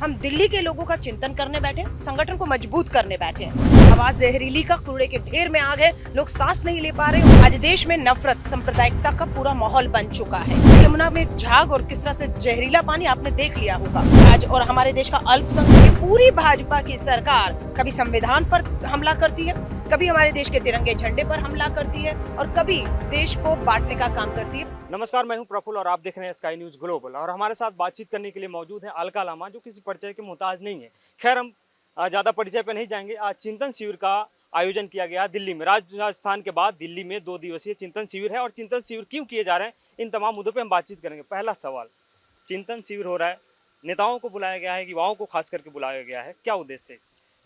हम दिल्ली के लोगों का चिंतन करने बैठे हैं, संगठन को मजबूत करने बैठे हैं। आवाज जहरीली का कूड़े के ढेर में आग है, लोग सांस नहीं ले पा रहे। आज देश में नफरत सांप्रदायिकता का पूरा माहौल बन चुका है। यमुना में झाग और किस तरह से जहरीला पानी आपने देख लिया होगा आज। और हमारे देश का अल्पसंख्यक पूरी भाजपा की सरकार कभी संविधान पर हमला करती है, कभी हमारे देश के तिरंगे झंडे पर हमला करती है और कभी देश को बांटने का काम करती है। नमस्कार, मैं हूं प्रफुल्ल और आप देख रहे हैं स्काई न्यूज ग्लोबल। और हमारे साथ बातचीत करने के लिए मौजूद है अलका लामा, जो किसी परिचय के मोहताज नहीं है। खैर, हम ज़्यादा परिचय पे नहीं जाएंगे। आज चिंतन शिविर का आयोजन किया गया दिल्ली में। राजस्थान के बाद दिल्ली में 2 दिवसीय चिंतन शिविर है और चिंतन शिविर क्यों किए जा रहे हैं, इन तमाम मुद्दों पर हम बातचीत करेंगे। पहला सवाल, चिंतन शिविर हो रहा है, नेताओं को बुलाया गया है, युवाओं को खास करके बुलाया गया है, क्या उद्देश्य है?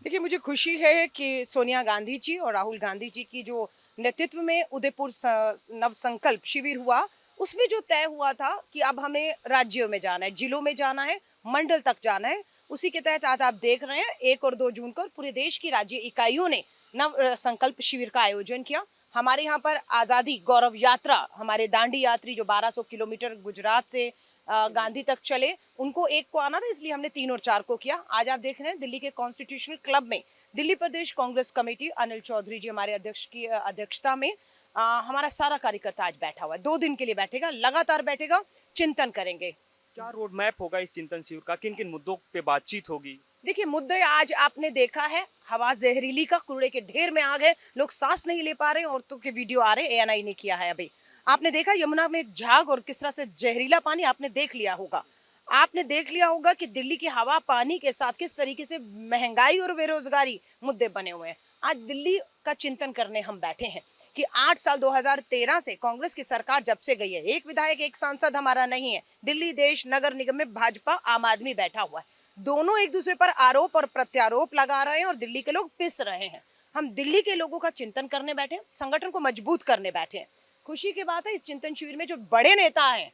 देखिए, मुझे खुशी है कि सोनिया गांधी जी और राहुल गांधी जी की जो नेतृत्व में उदयपुर नव संकल्प शिविर हुआ, उसमें जो तय हुआ था कि अब हमें राज्यों में जाना है, जिलों में जाना है, मंडल तक जाना है। उसी के तहत आज आप देख रहे हैं 1 और 2 जून को पूरे देश की राज्य इकाइयों ने नव संकल्प शिविर का आयोजन किया। हमारे यहाँ पर आज़ादी गौरव यात्रा, हमारे दांडी यात्री जो 1200 किलोमीटर गुजरात से गांधी तक चले, उनको 1 को आना था, इसलिए हमने 3 और 4 को किया। आज आप देख रहे हैं दिल्ली के कॉन्स्टिट्यूशनल क्लब में दिल्ली प्रदेश कांग्रेस कमेटी अनिल चौधरी जी हमारे अध्यक्ष की अध्यक्षता में हमारा सारा कार्यकर्ता आज बैठा हुआ है। 2 दिन के लिए बैठेगा, लगातार बैठेगा, चिंतन करेंगे। क्या रोड मैप होगा इस चिंतन शिविर का? किन किन मुद्दों पे बातचीत होगी? देखिए, मुद्दे आज आपने देखा है, हवा जहरीली का कूड़े के ढेर में आग है, लोग सांस नहीं ले पा रहे। औरतों के वीडियो आ रहे, ANI ने किया है अभी। आपने देखा यमुना में झाग और किस तरह से जहरीला पानी आपने देख लिया होगा। आपने देख लिया होगा कि दिल्ली की हवा पानी के साथ किस तरीके से महंगाई और बेरोजगारी मुद्दे बने हुए हैं। आज दिल्ली का चिंतन करने हम बैठे हैं कि 8 साल 2013 से कांग्रेस की सरकार जब से गई है, एक विधायक एक सांसद हमारा नहीं है। दिल्ली देश नगर निगम में भाजपा आम आदमी बैठा हुआ है। दोनों एक दूसरे पर आरोप और प्रत्यारोप लगा रहे हैं और दिल्ली के लोग पिस रहे हैं। हम दिल्ली के लोगों का चिंतन करने बैठे हैं, संगठन को मजबूत करने बैठे हैं। खुशी की बात है, इस चिंतन शिविर में जो बड़े नेता हैं,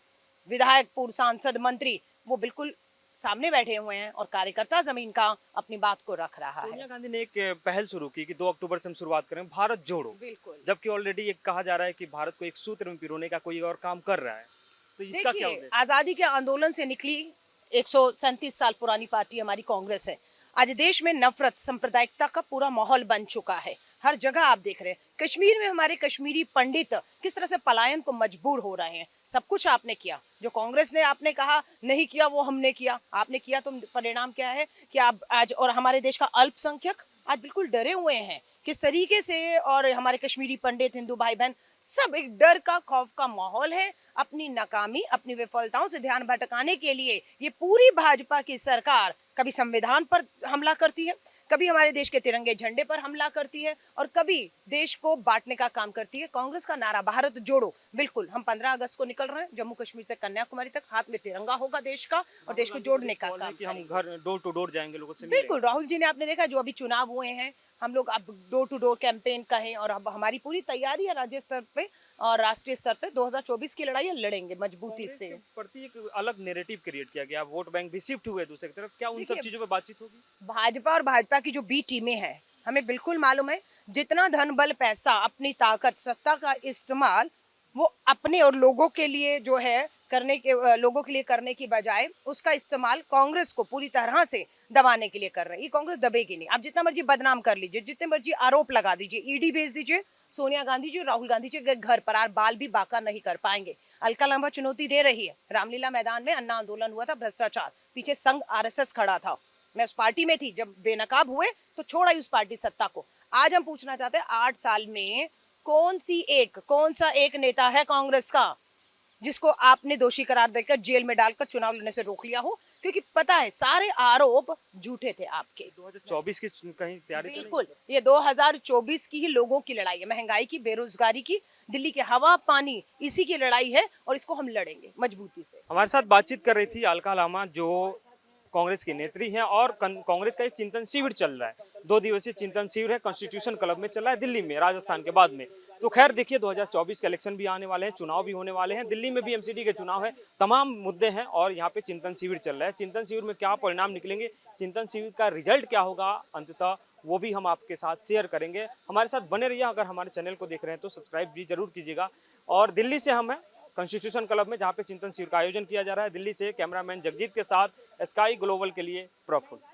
विधायक, पूर्व सांसद, मंत्री, वो बिल्कुल सामने बैठे हुए हैं और कार्यकर्ता जमीन का अपनी बात को रख रहा है। सोनिया गांधी ने एक पहल शुरू की कि 2 अक्टूबर से हम शुरुआत करें भारत जोड़ो, बिल्कुल। जबकि ऑलरेडी ये कहा जा रहा है कि भारत को एक सूत्र में पिरोने का कोई और काम कर रहा है, तो इसका क्या देखिए, उद्देश्य? आजादी के आंदोलन से निकली 137 साल पुरानी पार्टी हमारी कांग्रेस है। आज देश में नफरत सांप्रदायिकता का पूरा माहौल बन चुका है। हर जगह आप देख रहे हैं, कश्मीर में हमारे कश्मीरी पंडित किस तरह से पलायन को मजबूर हो रहे हैं। सब कुछ आपने किया, जो कांग्रेस ने आपने कहा नहीं किया वो हमने किया। आपने किया तो परिणाम क्या है कि आप आज, और हमारे देश का अल्पसंख्यक आज बिल्कुल डरे हुए हैं किस तरीके से। और हमारे कश्मीरी पंडित, हिंदू भाई बहन, सब एक डर का, खौफ का माहौल है। अपनी नाकामी, अपनी विफलताओं से ध्यान भटकाने के लिए ये पूरी भाजपा की सरकार कभी संविधान पर हमला करती है, कभी हमारे देश के तिरंगे झंडे पर हमला करती है और कभी देश को बांटने का काम करती है। कांग्रेस का नारा भारत जोड़ो, बिल्कुल हम 15 अगस्त को निकल रहे हैं, जम्मू कश्मीर से कन्याकुमारी तक हाथ में तिरंगा होगा देश का और देश को जोड़ने का काम कि हम घर डोर टू डोर जाएंगे, लोगों से बिल्कुल। राहुल जी ने आपने देखा, जो अभी चुनाव हुए हैं, हम लोग अब डोर टू डोर कैंपेन कहें, और अब हमारी पूरी तैयारी है राज्य स्तर पे और राष्ट्रीय स्तर पे। 2024 की लड़ाई लड़ेंगे मजबूती से। प्रति एक अलग नैरेटिव क्रिएट किया गया, वोट बैंक भी शिफ्ट हुए दूसरे की तरफ, क्या उन सब चीजों पे बातचीत होगी? भाजपा और भाजपा की जो बी टीमें हैं, हमें बिल्कुल मालूम है, जितना धन बल पैसा, अपनी ताकत, सत्ता का इस्तेमाल वो अपने और लोगों के लिए जो है करने के, लोगों के लिए करने की बजाय उसका इस्तेमाल कांग्रेस को पूरी तरह से दबाने के लिए कर रहे हैं। ये कांग्रेस दबेगी नहीं। आप जितना मर्जी बदनाम कर लीजिए, जितने मर्जी आरोप लगा दीजिए, ईडी भेज दीजिए, सोनिया गांधी जी, राहुल गांधी जी के घर पर बाल भी बाका नहीं कर पाएंगे। अलका लामा चुनौती दे रही है। रामलीला मैदान में अन्ना आंदोलन हुआ था, भ्रष्टाचार, पीछे संघ RSS खड़ा था। मैं उस पार्टी में थी, जब बेनकाब हुए तो छोड़ा उस पार्टी सत्ता को। आज हम पूछना चाहते हैं, 8 साल में कौन सा एक नेता है कांग्रेस का जिसको आपने दोषी करार देकर जेल में डालकर चुनाव लड़ने से रोक लिया हो? क्योंकि पता है सारे आरोप झूठे थे आपके। 2024 की कहीं तैयारी तो नहीं? बिल्कुल, ये 2024 की ही लोगों की लड़ाई है, महंगाई की, बेरोजगारी की, दिल्ली के हवा पानी, इसी की लड़ाई है और इसको हम लड़ेंगे मजबूती से। हमारे साथ बातचीत कर रही थी अलका लामा, जो कांग्रेस की नेत्री हैं, और कांग्रेस का एक चिंतन शिविर चल रहा है। 2 दिवसीय चिंतन शिविर है, कॉन्स्टिट्यूशन क्लब में चल रहा है दिल्ली में, राजस्थान के बाद में। तो खैर देखिए, 2024 के इलेक्शन भी आने वाले हैं, चुनाव भी होने वाले हैं, दिल्ली में भी MCD के चुनाव है, तमाम मुद्दे हैं और यहाँ पे चिंतन शिविर चल रहा है। चिंतन शिविर में क्या परिणाम निकलेंगे, चिंतन शिविर का रिजल्ट क्या होगा अंततः, वो भी हम आपके साथ शेयर करेंगे। हमारे साथ बने रहिए। अगर हमारे चैनल को देख रहे हैं तो सब्सक्राइब भी जरूर कीजिएगा। और दिल्ली से हम हैं कॉन्स्टिट्यूशन क्लब में, जहाँ पे चिंतन शिविर का आयोजन किया जा रहा है। दिल्ली से कैमरामैन जगजीत के साथ स्काई ग्लोबल के लिए प्रफुल्ल।